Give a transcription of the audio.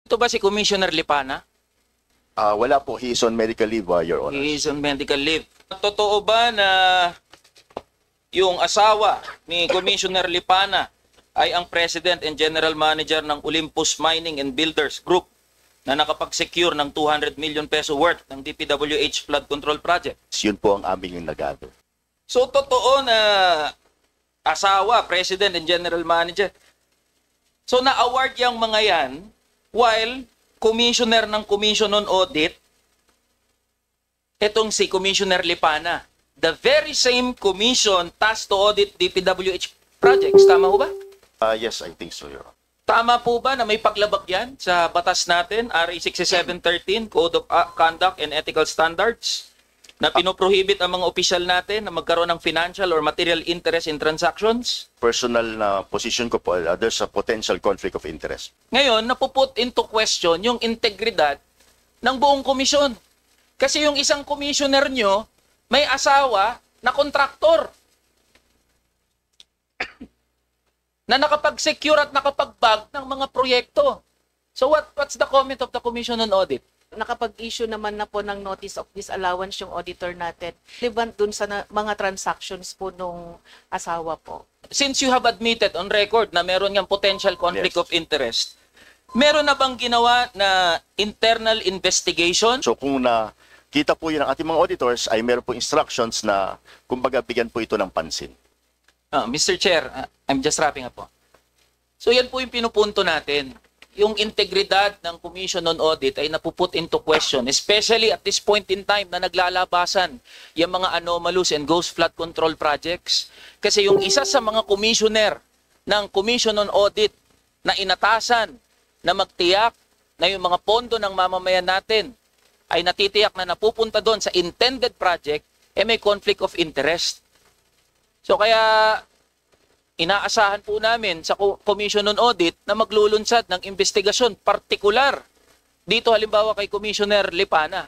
Ito ba si Commissioner Lipana? Wala po. He is on medical leave, Your Honor. He is on medical leave. Totoo ba na yung asawa ni Commissioner Lipana ay ang President and General Manager ng Olympus Mining and Builders Group na nakapag-secure ng 200 million peso worth ng DPWH flood control project? Yun po ang aming yung nag-gather. So totoo na asawa, President and General Manager. So na-award yung mga yan while Commissioner ng Commission on Audit, itong si Commissioner Lipana, the very same commission tasked to audit DPWH projects. Tama po ba? Yes, I think so, Your Honor. Tama po ba na may paglabag yan sa batas natin, RA 6713, Code of Conduct and Ethical Standards, na pinoprohibit ang mga opisyal natin na magkaroon ng financial or material interest in transactions? Personal na position ko po, there's a potential conflict of interest. Ngayon, napuput into question yung integridad ng buong komisyon. Kasi yung isang commissioner nyo, may asawa na kontraktor na nakapag-secure at nakapag-bag ng mga proyekto. So what's the comment of the Commission on Audit? Nakapag-issue naman na po ng notice of disallowance yung auditor natin. Relevant dun sa mga transactions po nung asawa po. Since you have admitted on record na meron ngang potential conflict Yes. of interest, meron na bang ginawa na internal investigation? So kung nakita po yun ng ating mga auditors, ay meron po instructions na kumbaga bigyan po ito ng pansin. Mr. Chair, I'm just wrapping up po. So yan po yung pinupunto natin. Yung integridad ng Commission on Audit ay napuput into question, especially at this point in time na naglalabasan yung mga anomalous and ghost flood control projects. Kasi yung isa sa mga commissioner ng Commission on Audit na inatasan na magtiyak na yung mga pondo ng mamamayan natin ay natitiyak na napupunta doon sa intended project, may conflict of interest. So kaya inaasahan po namin sa Commission on Audit na maglulunsad ng investigasyon partikular dito halimbawa kay Commissioner Lipana